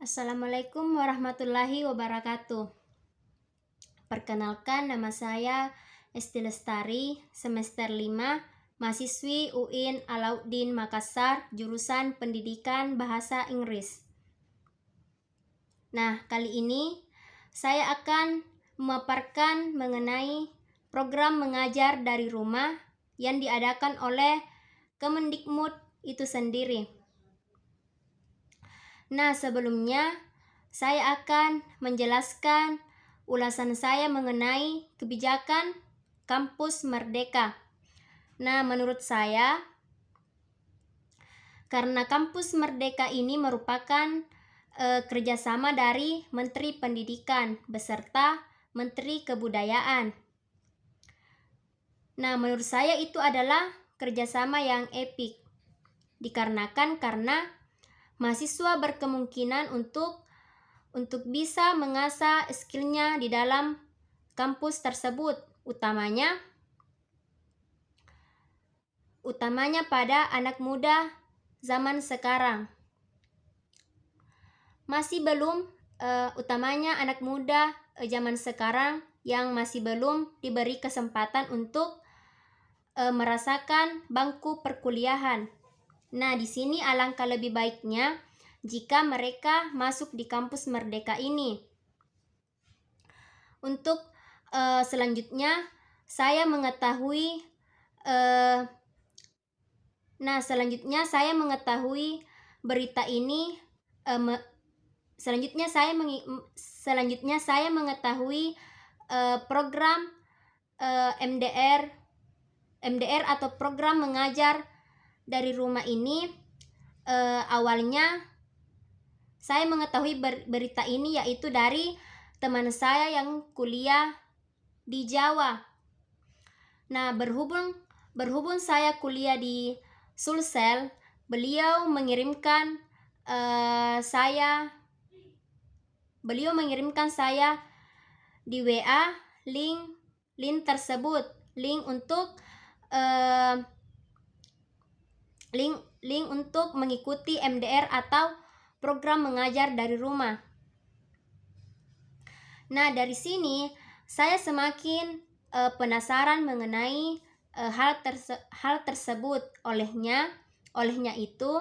Assalamualaikum warahmatullahi wabarakatuh. Perkenalkan, nama saya Esti Lestari, semester 5, mahasiswi UIN Alauddin Makassar, jurusan Pendidikan Bahasa Inggris. Nah, kali ini saya akan memaparkan mengenai program mengajar dari rumah yang diadakan oleh Kemendikbud itu sendiri. Nah, sebelumnya saya akan menjelaskan ulasan saya mengenai kebijakan Kampus Merdeka. Nah, menurut saya, karena Kampus Merdeka ini merupakan kerjasama dari Menteri Pendidikan beserta Menteri Kebudayaan. Nah, menurut saya itu adalah kerjasama yang epik, dikarenakan karena mahasiswa berkemungkinan untuk bisa mengasah skillnya di dalam kampus tersebut, utamanya pada anak muda zaman sekarang. Utamanya anak muda zaman sekarang yang masih belum diberi kesempatan untuk merasakan bangku perkuliahan. Nah, di sini alangkah lebih baiknya jika mereka masuk di Kampus Merdeka ini. Untuk selanjutnya saya mengetahui berita ini. Selanjutnya saya mengetahui program MDR atau program mengajar dari rumah ini. Awalnya saya mengetahui berita ini yaitu dari teman saya yang kuliah di Jawa. Nah, berhubung saya kuliah di Sulsel, beliau mengirimkan saya di WA link tersebut, link untuk mengikuti MDR atau program mengajar dari rumah. Nah, dari sini saya semakin penasaran mengenai hal tersebut. Olehnya itu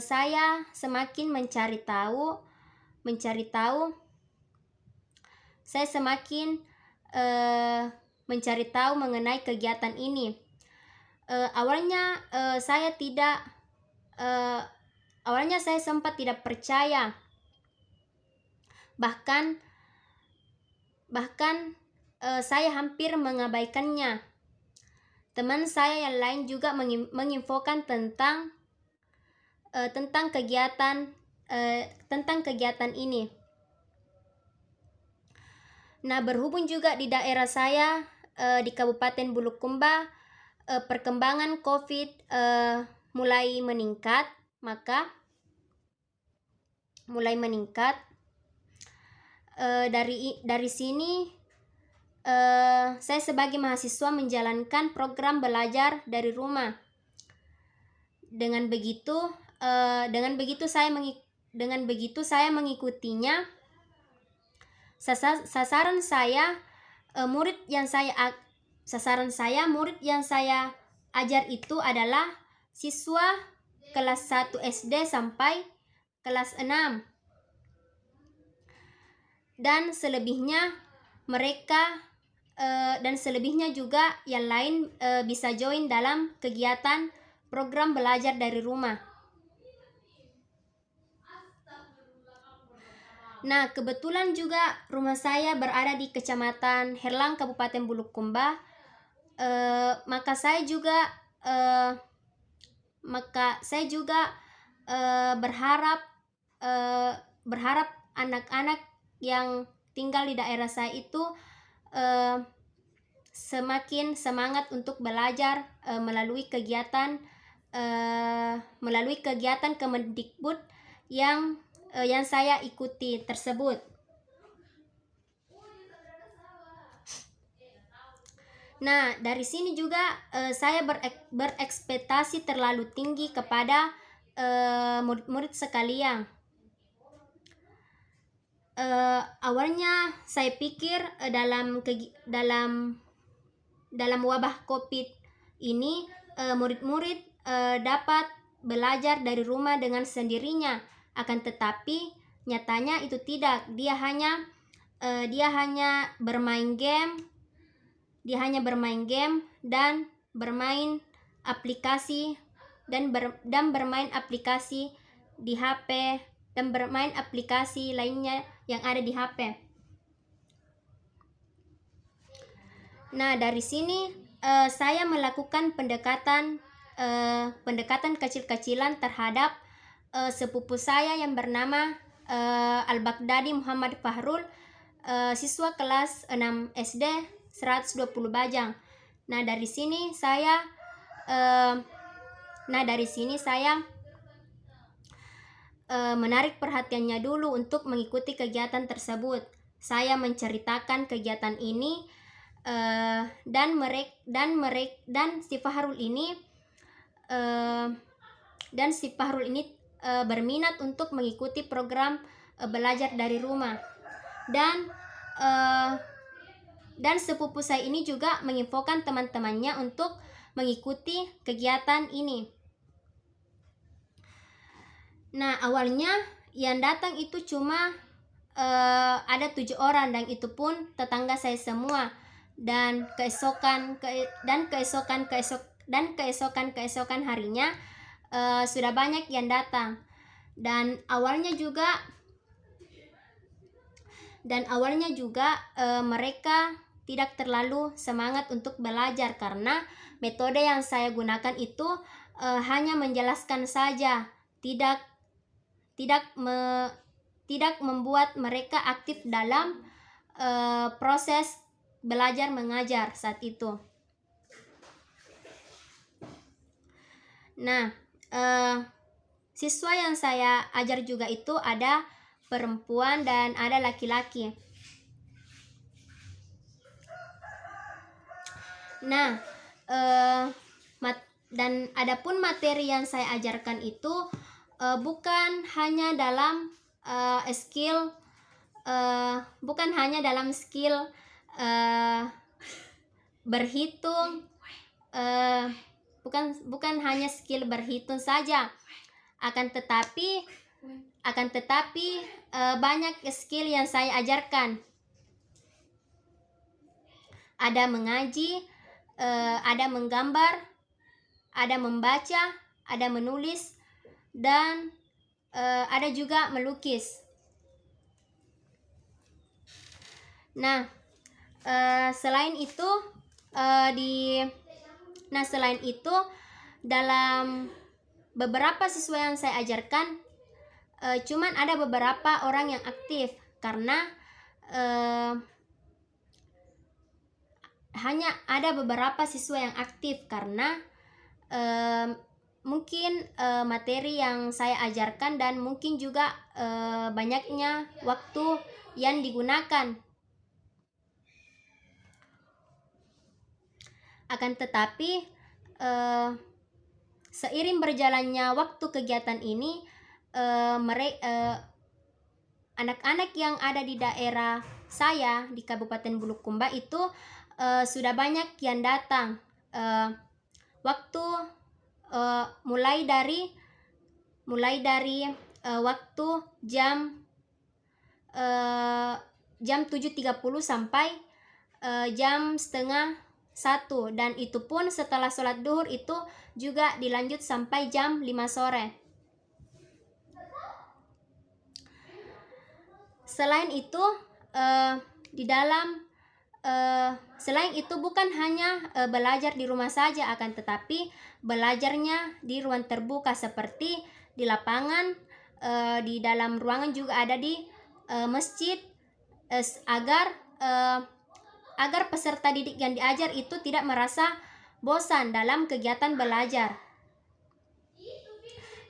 saya semakin mencari tahu. Saya semakin mencari tahu mengenai kegiatan ini. Awalnya saya sempat tidak percaya. Bahkan saya hampir mengabaikannya. Teman saya yang lain juga menginfokan tentang kegiatan ini. Nah, berhubung juga di daerah saya di Kabupaten Bulukumba perkembangan COVID mulai meningkat. Dari sini saya sebagai mahasiswa menjalankan program belajar dari rumah. Dengan begitu saya mengikutinya. Sasaran saya murid yang saya ajar itu adalah siswa kelas 1 SD sampai kelas 6. Dan selebihnya juga yang lain bisa join dalam kegiatan program belajar dari rumah. Nah, kebetulan juga rumah saya berada di Kecamatan Herlang, Kabupaten Bulukumba. Maka saya juga berharap anak-anak yang tinggal di daerah saya itu semakin semangat untuk belajar melalui kegiatan Kemendikbud yang saya ikuti tersebut. Nah, dari sini juga saya berekspektasi terlalu tinggi kepada murid-murid sekalian. awalnya saya pikir dalam wabah COVID ini murid-murid dapat belajar dari rumah dengan sendirinya. Akan tetapi nyatanya itu tidak. Dia hanya bermain game. Dia hanya bermain game dan bermain aplikasi dan bermain aplikasi di HP dan bermain aplikasi lainnya yang ada di HP. Nah, dari sini saya melakukan pendekatan kecil-kecilan terhadap sepupu saya yang bernama Al-Baghdadi Muhammad Fahrul, siswa kelas 6 SD 120 Bajang. Nah, dari sini saya menarik perhatiannya dulu untuk mengikuti kegiatan tersebut. Saya menceritakan kegiatan ini dan si Fahrul ini berminat untuk mengikuti program belajar dari rumah. Dan sepupu saya ini juga menginfokan teman-temannya untuk mengikuti kegiatan ini. Nah, awalnya yang datang itu cuma ada 7 orang, dan itu pun tetangga saya semua. Dan keesokan harinya sudah banyak yang datang. Dan awalnya juga mereka tidak terlalu semangat untuk belajar karena metode yang saya gunakan itu hanya menjelaskan saja, tidak membuat mereka aktif dalam proses belajar mengajar saat itu. Nah, siswa yang saya ajar juga itu ada perempuan dan ada laki-laki. Nah, dan adapun materi yang saya ajarkan itu bukan hanya dalam skill berhitung, bukan hanya skill berhitung saja, akan tetapi banyak skill yang saya ajarkan. Ada mengaji, ada menggambar, ada membaca, ada menulis, dan ada juga melukis. Nah, selain itu dalam beberapa siswa yang saya ajarkan cuman ada beberapa orang yang aktif karena hanya ada beberapa siswa yang aktif karena mungkin materi yang saya ajarkan dan mungkin juga banyaknya waktu yang digunakan. Akan tetapi seiring berjalannya waktu kegiatan ini, anak-anak yang ada di daerah saya di Kabupaten Bulukumba itu sudah banyak yang datang. Mulai dari waktu jam 7.30 sampai jam setengah 1, dan itu pun setelah sholat duhur itu juga dilanjut sampai jam 5 sore. Selain itu selain itu bukan hanya belajar di rumah saja, akan tetapi belajarnya di ruang terbuka seperti di lapangan, di dalam ruangan juga ada di masjid, agar peserta didik yang diajar itu tidak merasa bosan dalam kegiatan belajar.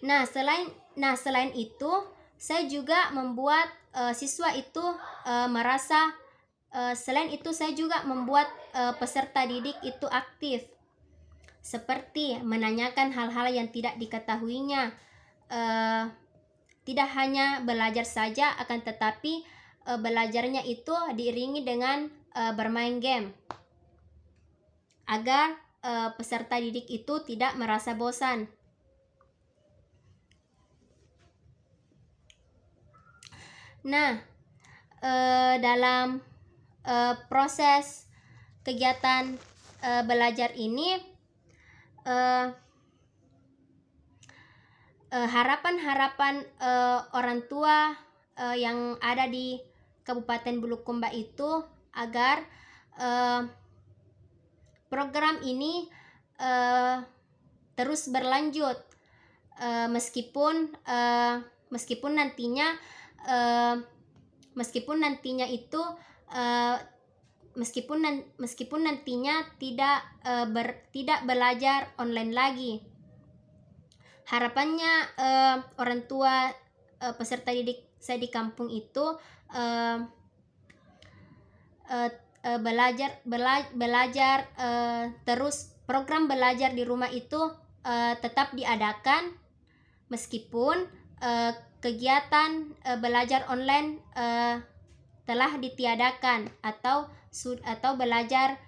Nah, selain itu saya juga membuat siswa itu merasa selain itu saya juga membuat peserta didik itu aktif, seperti menanyakan hal-hal yang tidak diketahuinya. Tidak hanya belajar saja, akan tetapi belajarnya itu diiringi dengan bermain game agar peserta didik itu tidak merasa bosan. Nah, dalam proses kegiatan belajar ini, harapan-harapan orang tua yang ada di Kabupaten Bulukumba itu agar program ini terus berlanjut, meskipun nantinya tidak belajar online lagi. Harapannya orang tua peserta didik saya di kampung itu belajar terus, program belajar di rumah itu tetap diadakan meskipun kegiatan belajar online telah ditiadakan atau belajar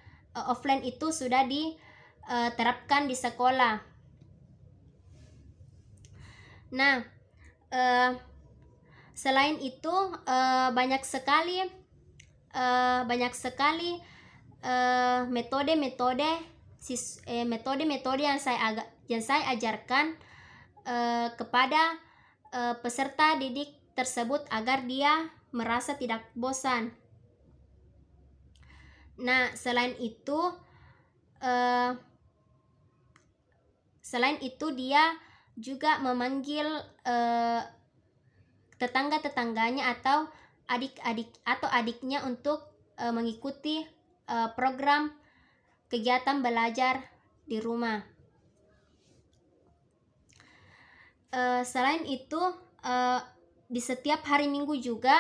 offline itu sudah diterapkan di sekolah. Nah, selain itu banyak sekali metode yang saya ajarkan kepada peserta didik tersebut agar dia merasa tidak bosan. Nah, selain itu dia juga memanggil tetangga-tetangganya atau adiknya untuk mengikuti program kegiatan belajar di rumah. Selain itu, di setiap hari Minggu juga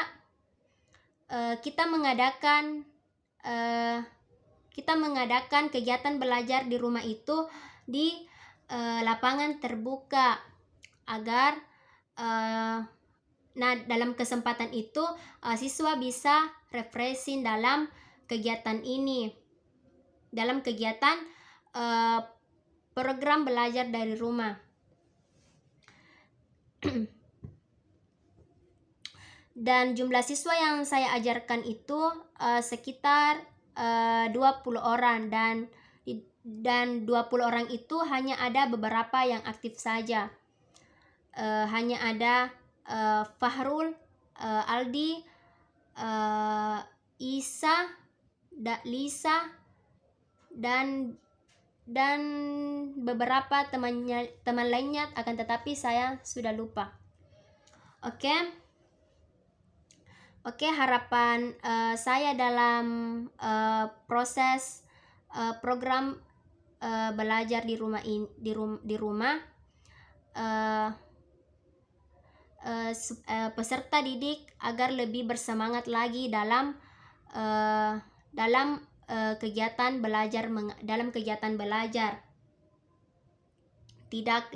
kita mengadakan kegiatan belajar di rumah itu di lapangan terbuka agar dalam kesempatan itu siswa bisa refreshing dalam kegiatan ini, dalam kegiatan program belajar dari rumah. Dan jumlah siswa yang saya ajarkan itu sekitar 20 orang, dan 20 orang itu hanya ada beberapa yang aktif saja. Hanya ada Fahrul, Aldi, Isa, Lisa, dan beberapa teman lainnya, akan tetapi saya sudah lupa. Oke, harapan saya dalam proses program belajar di rumah, peserta didik agar lebih bersemangat lagi dalam kegiatan belajar, tidak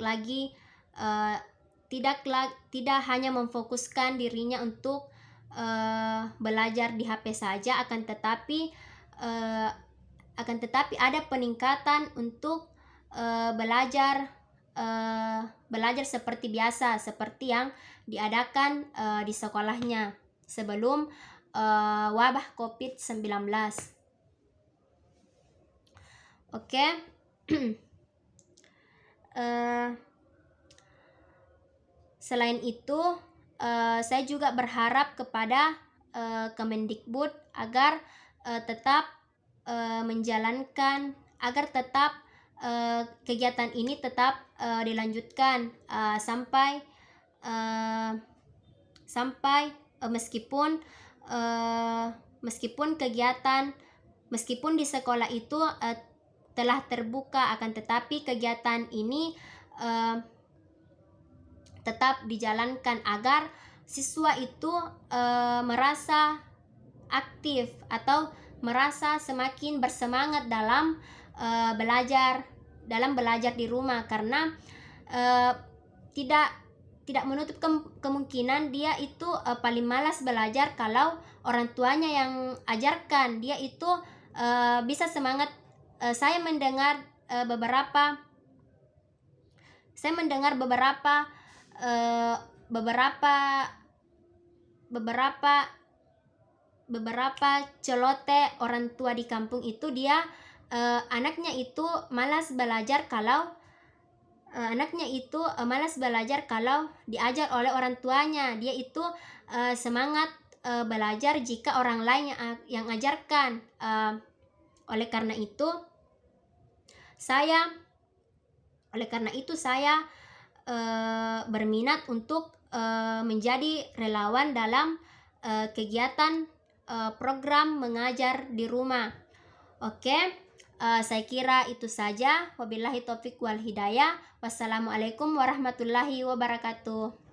hanya memfokuskan dirinya untuk belajar di HP saja, akan tetapi ada peningkatan untuk belajar seperti biasa, seperti yang diadakan di sekolahnya sebelum wabah COVID-19. Oke. Selain itu, saya juga berharap kepada Kemendikbud agar tetap kegiatan ini tetap dilanjutkan sampai meskipun di sekolah itu telah terbuka, akan tetapi kegiatan ini tetap dijalankan agar siswa itu merasa aktif atau merasa semakin bersemangat dalam belajar di rumah, karena tidak menutup kemungkinan dia itu paling malas belajar kalau orang tuanya yang ajarkan. Dia itu bisa semangat. Saya mendengar beberapa eh, beberapa celote orang tua di kampung itu, dia anaknya itu malas belajar kalau diajar oleh orang tuanya. Dia itu semangat belajar jika orang lain yang ajarkan. Oleh karena itu saya berminat untuk menjadi relawan dalam kegiatan program mengajar di rumah. Oke, saya kira itu saja. Wabillahi taufik wal hidayah. Wassalamualaikum warahmatullahi wabarakatuh.